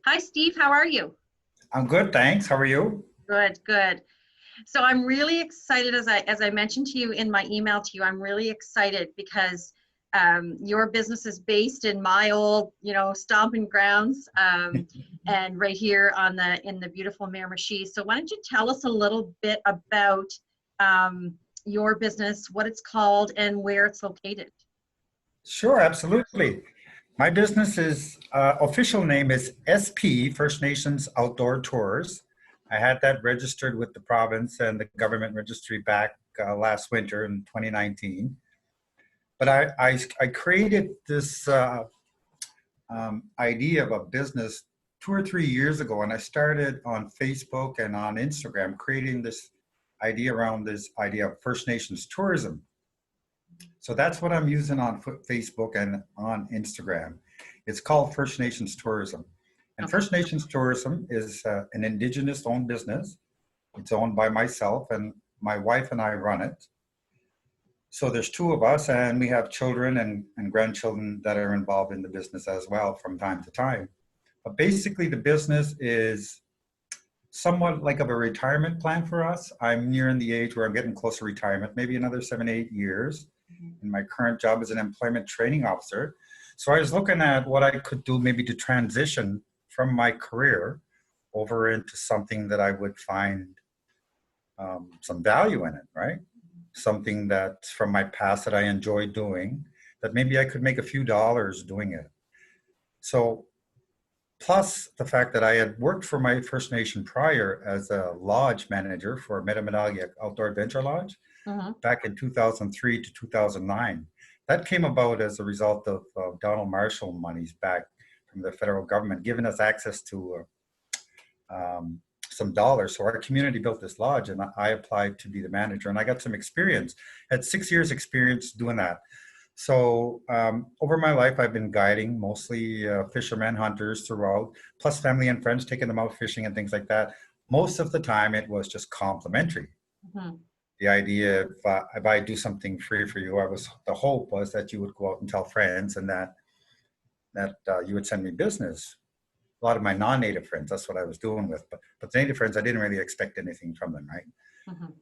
Hi, Steve. How are you? I'm good, thanks. How are you? Good, good. So I'm really excited, as I mentioned to you in my email to you. I'm really excited because your business is based in my old, stomping grounds, and right here in the beautiful Miramichi. So why don't you tell us a little bit about your business, what it's called, and where it's located? Sure, absolutely. My business's official name is SP, First Nations Outdoor Tours. I had that registered with the province and the government registry back last winter in 2019. But I created this idea of a business 2 or 3 years ago, and I started on Facebook and on Instagram creating this idea around this idea of First Nations tourism. So that's what I'm using on Facebook and on Instagram. It's called First Nations Tourism. And Okay. First Nations Tourism is an Indigenous owned business. It's owned by myself and my wife and I run it. So there's two of us, and we have children and grandchildren that are involved in the business as well from time to time. But basically, the business is somewhat like of a retirement plan for us. I'm nearing the age where I'm getting close to retirement, maybe another 7, 8 years. In my current job as an employment training officer. So I was looking at what I could do maybe to transition from my career over into something that I would find some value in it, right? Something that from my past that I enjoy doing, that maybe I could make a few dollars doing it. So plus the fact that I had worked for my First Nation prior as a lodge manager for Metamadagi Outdoor Adventure Lodge Mhm. back in 2003 to 2009. That came about as a result of Donald Marshall monies back from the federal government, giving us access to some dollars. So our community built this lodge, and I applied to be the manager, and I got some experience. Had 6 years experience doing that. So over my life, I've been guiding mostly fishermen, hunters throughout, plus family and friends, taking them out fishing and things like that. Most of the time, it was just complimentary. Mhm. The idea if I do something free for you, the hope was that you would go out and tell friends, and that you would send me business. A lot of my non-native friends, that's what I was doing with, but the native friends, I didn't really expect anything from them, right? Mhm.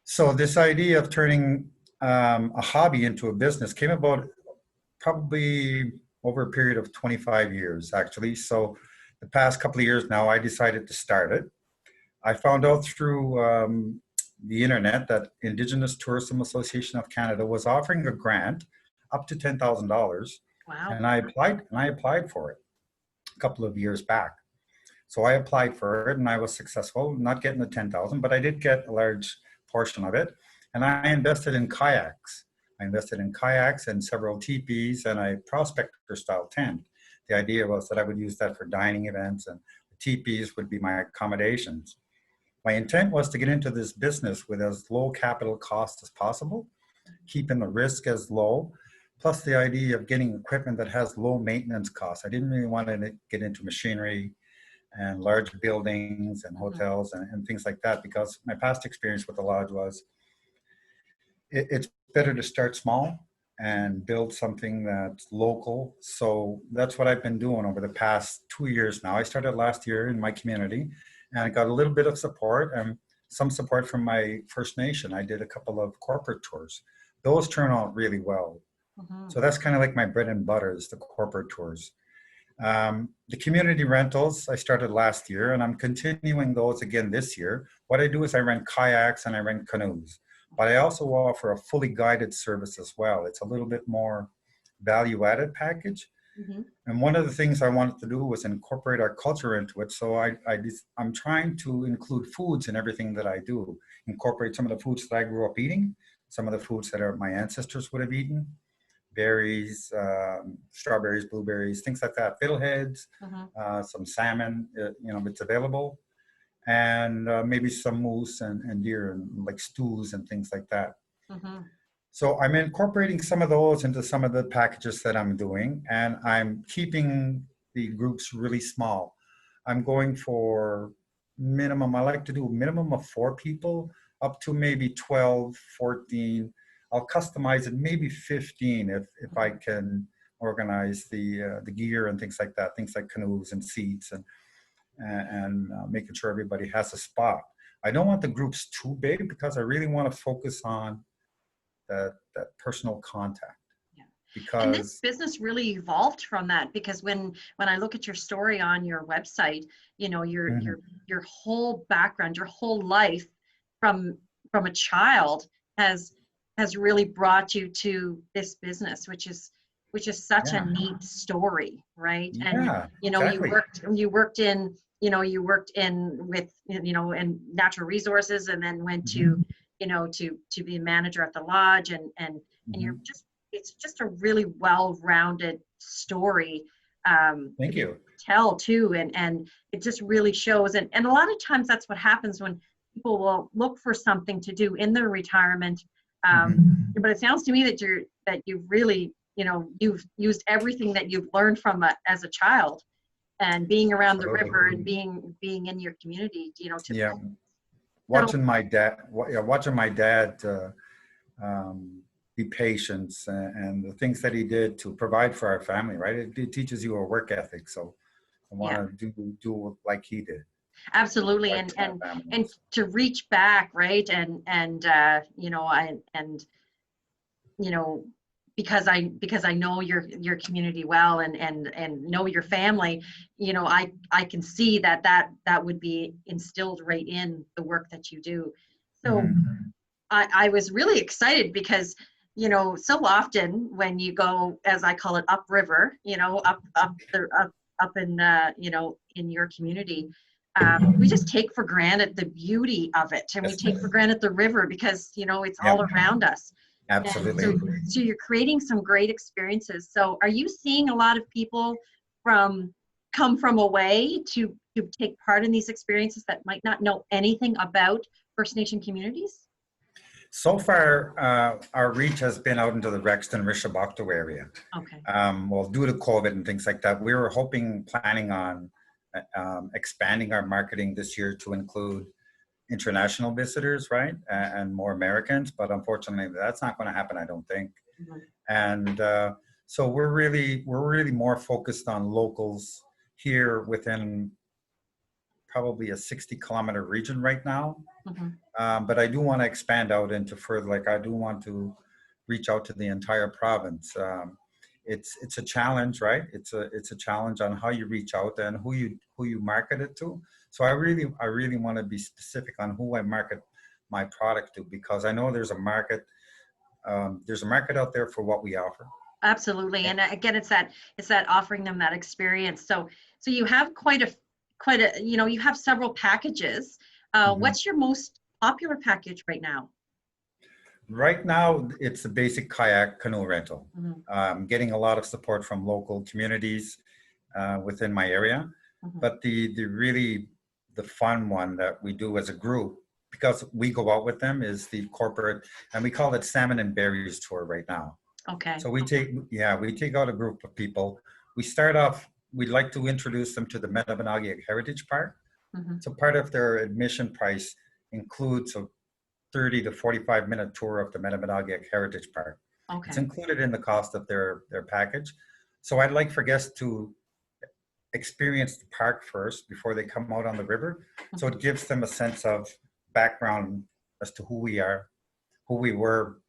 So this idea of turning a hobby into a business came about probably over a period of 25 years, actually. So the past couple of years now, I decided to start it. I found out through the internet that Indigenous Tourism Association of Canada was offering a grant up to $10,000, Wow. and I applied for it a couple of years back. So I applied for it and I was successful, not getting the 10,000, but I did get a large portion of it. And I invested in kayaks. I invested in kayaks and several teepees and a prospector style tent. The idea was that I would use that for dining events, and the teepees would be my accommodations. My intent was to get into this business with as low capital cost as possible, keeping the risk as low, plus the idea of getting equipment that has low maintenance costs. I didn't really want to get into machinery and large buildings and Mhm. hotels and things like that, because my past experience with the lodge was it's better to start small and build something that's local. So that's what I've been doing over the past 2 years now. I started last year in my community, and I got a little bit of support and some support from my First Nation. I did a couple of corporate tours. Those turn out really well. Mhm. So that's kind of like my bread and butter is the corporate tours. The community rentals I started last year, and I'm continuing those again this year. What I do is I rent kayaks and I rent canoes, but I also offer a fully guided service as well. It's a little bit more value-added package. Mhm. And one of the things I wanted to do was incorporate our culture into it. So I'm trying to include foods in everything that I do, incorporate some of the foods that I grew up eating, some of the foods that my ancestors would have eaten, berries, strawberries, blueberries, things like that, fiddleheads, Mhm. some salmon, if it's available, and maybe some moose and deer and like stews and things like that. Mhm. So I'm incorporating some of those into some of the packages that I'm doing, and I'm keeping the groups really small. I'm going for minimum, I like to do a minimum of 4 people, up to maybe 12, 14. I'll customize it, maybe 15 if I Mhm. can organize the gear and things like that, things like canoes and seats and making sure everybody has a spot. I don't want the groups too big because I really want to focus on that personal contact. Yeah. And this Because business really evolved from that, because when I look at your story on your website, you know, Mhm. your whole background, your whole life from a child has really brought you to this business, which is such a Yeah, neat story, right? And yeah, you know, exactly. you worked in with, you know, in natural resources, and then went to, Mhm. you know, to be a manager at the lodge, and you're Mhm. just, it's just a really well-rounded story, to Thank be you. tell too, and it just really shows. And a lot of times that's what happens when people will look for something to do in their retirement. Mhm. But it sounds to me that you've really, you know, you've used everything that you've learned from as a child, and being around the Absolutely. river, and being in your community, you know, to Yeah, build. So watching my dad be patient and the things that he did to provide for our family, right? It teaches you a work ethic. So I yeah, want to do like he did, absolutely. provide and for and our and families. to reach back, right? And you know, you know, because I know your community well, and know your family, you know, I can see that would be instilled right in the work that you do. So Hmm. I was really excited because, you know, so often when you go, as I call it, upriver, you know, up in, you know, in your community, we just take for granted the beauty of it, and we Yes. take for granted the river because, you know, it's all Yep. around us. And Absolutely. so you're creating some great experiences. So are you seeing a lot of people from come from away to take part in these experiences that might not know anything about First Nation communities? So far, our reach has been out into the Rexton, Rishabakto area. Okay. Well, due to COVID and things like that, we were planning on expanding our marketing this year to include international visitors, right, and more Americans. But unfortunately, that's not going to happen, I don't think. Mhm. And so we're really more focused on locals here within probably a 60-kilometer region right now. Mhm. But I do want to expand out into further. Like I do want to reach out to the entire province. It's a challenge, right? It's a challenge on how you reach out and who you market it to. So I really want to be specific on who I market my product to, because I know there's a market. There's a market out there for what we offer. Absolutely. And again, it's that offering them that experience. So you have quite a, you know, you have several packages. Mhm. What's your most popular package right now? Right now, it's a basic kayak canoe rental. Mhm. Getting a lot of support from local communities within my area. Mhm. But the fun one that we do as a group, because we go out with them, is the corporate, and we call it Salmon and Berries Tour right now. Okay. So we take out a group of people. We start off, we'd like to introduce them to the Metabanagi Heritage Park. Mhm. So part of their admission price includes a 30 to 45-minute tour of the Metabanagi Heritage Park. It's Okay. included in the cost of their package. So I'd like for guests to experience the park first before they come out on the river. So Mhm. it gives them a sense of background as to who we are, who we were,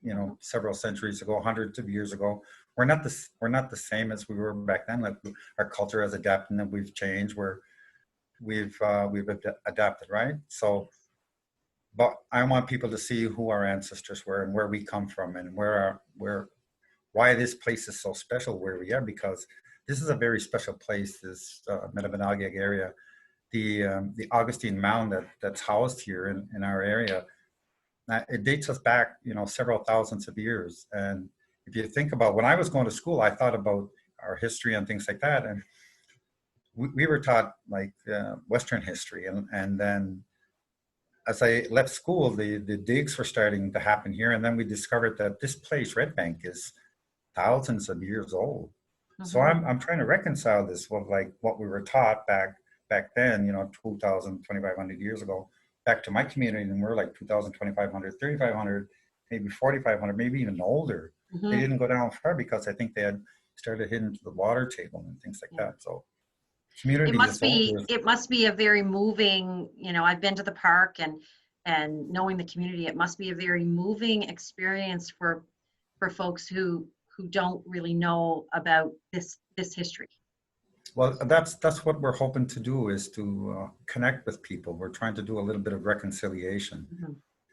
Mhm. several centuries ago, hundreds of years ago. We're not the same as we were back then. Like our culture has adapted and we've changed. We've adapted, right? So, but I want people to see who our ancestors were and where we come from and why this place is so special where we are, because this is a very special place, this Metabanagi area. The Augustine Mound that's housed here in our area, it dates us back, several thousands of years. And if you think about when I was going to school, I thought about our history and things like that. And we were taught like Western history. And then as I left school, the digs were starting to happen here. And then we discovered that this place, Red Bank, is thousands of years old. So Mhm. I'm trying to reconcile this with like what we were taught back then, 2,000, 2,500 years ago, back to my community, and we're like 2,000, 2,500, 3,500, maybe 4,500, maybe even older. They Mhm. didn't go down far because I think they had started hitting to the water table and things like that. So community it must be a very moving, you know, I've been to the park and knowing the community, it must be a very moving experience for folks who don't really know about this history. Well, that's what we're hoping to do, is to connect with people. We're trying to do a little bit of reconciliation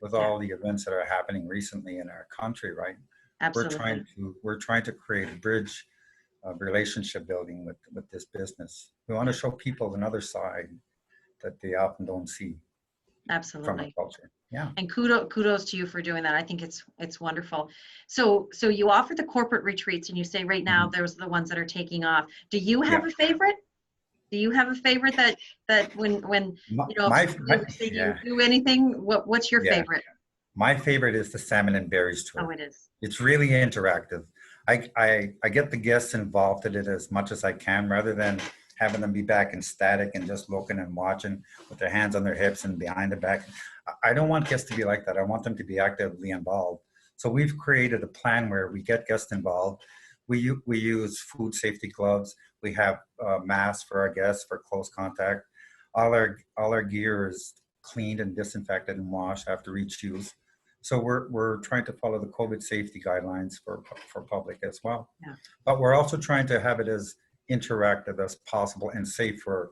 with all the events that are happening recently in our country, right? Absolutely. We're trying to create a bridge of relationship building with this business. We want to show people another side that they often don't see. Absolutely. From our culture. Yeah. And kudos to you for doing that. I think it's wonderful. So you offer the corporate retreats, and you say right now those are the ones that are taking off. Do you have a favorite? Do you have a favorite that when you know, you do anything? What's your favorite? My favorite is the Salmon and Berries tour. Oh, it is. It's really interactive. I get the guests involved in it as much as I can, rather than having them be back in static and just looking and watching with their hands on their hips and behind the back. I don't want guests to be like that. I want them to be actively involved. So we've created a plan where we get guests involved. We use food safety gloves. We have masks for our guests for close contact. All our gear is cleaned and disinfected and washed after each use. So we're trying to follow the COVID safety guidelines for public as well. Yeah. But we're also trying to have it as interactive as possible and safe for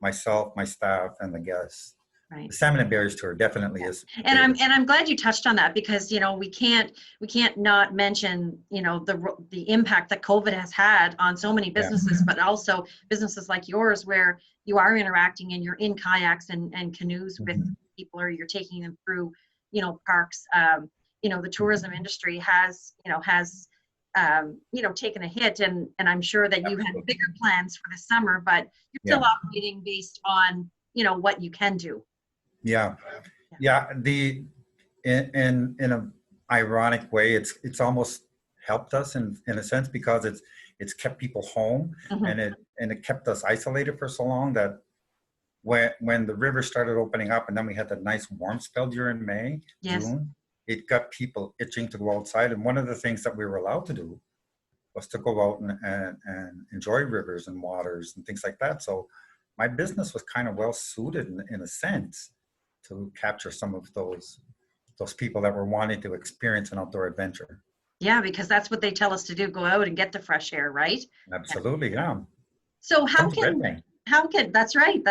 myself, my staff, and the guests. Right. The Salmon and Berries tour definitely is. And I'm glad you touched on that, because you know we can't not mention, you know, the impact that COVID has had on so many businesses, but also businesses like yours where you are interacting and you're in kayaks and canoes with people, or you're taking them through, you know, parks. You know, the tourism industry has taken a hit, and I'm sure that you had bigger plans for the summer, but you're still operating based on, you know, what you can do. Yeah. In an ironic way, it's almost helped us in a sense, because it's kept people home, and it kept us isolated for so long that when the river started opening up, and then we had that nice warm spell during May, June, it got people itching to go outside. And one of the things that we were allowed to do was to go out and enjoy rivers and waters and things like that. So my business was kind of well suited in a sense to capture some of those people that were wanting to experience an outdoor adventure. Yeah, because that's what they tell us to do, go out and get the fresh air, right? Absolutely, yeah. So that's right.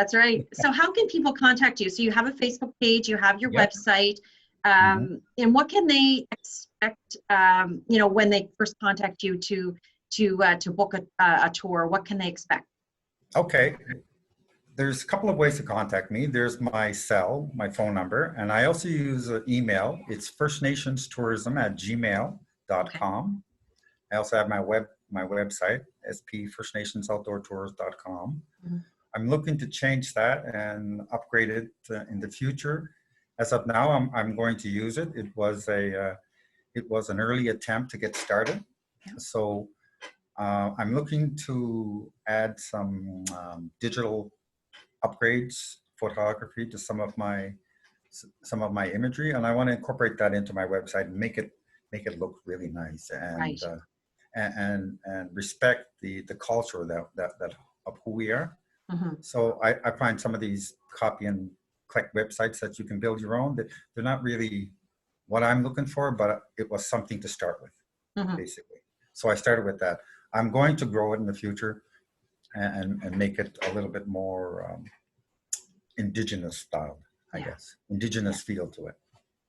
So how can people contact you? So you have a Facebook page, you have your website, and what can they expect, you know, when they first contact you to book a tour? What can they expect? Okay. There's a couple of ways to contact me. There's my cell, my phone number, and I also use an email. It's firstnationstourism@gmail.com. I also have my website, spfirstnationsoutdoortours.com. I'm looking to change that and upgrade it in the future. As of now, I'm going to use it. It was an early attempt to get started. So I'm looking to add some digital upgrades, photography to some of my imagery, and I want to incorporate that into my website and make it look really nice and respect the culture that of who we are. So I find some of these copy and click websites that you can build your own, that they're not really what I'm looking for, but it was something to start with, basically. So I started with that. I'm going to grow it in the future and make it a little bit more indigenous style, I guess. Indigenous feel to it.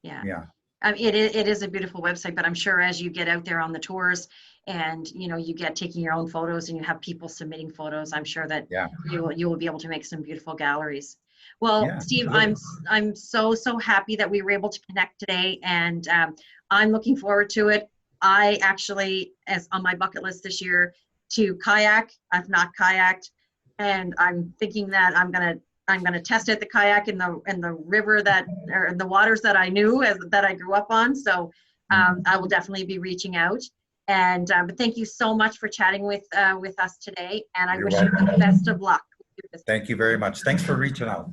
Yeah. It is a beautiful website, but I'm sure as you get out there on the tours and, you know, you get taking your own photos and you have people submitting photos, I'm sure that you will be able to make some beautiful galleries. Well, Steve, I'm so happy that we were able to connect today, and I'm looking forward to it. I actually, as on my bucket list this year, to kayak. I've not kayaked, and I'm thinking that I'm gonna test it, the kayak in the river or in the waters that I knew that I grew up on. So I will definitely be reaching out. And but thank you so much for chatting with us today, and I wish you the best of luck. Thank you very much. Thanks for reaching out.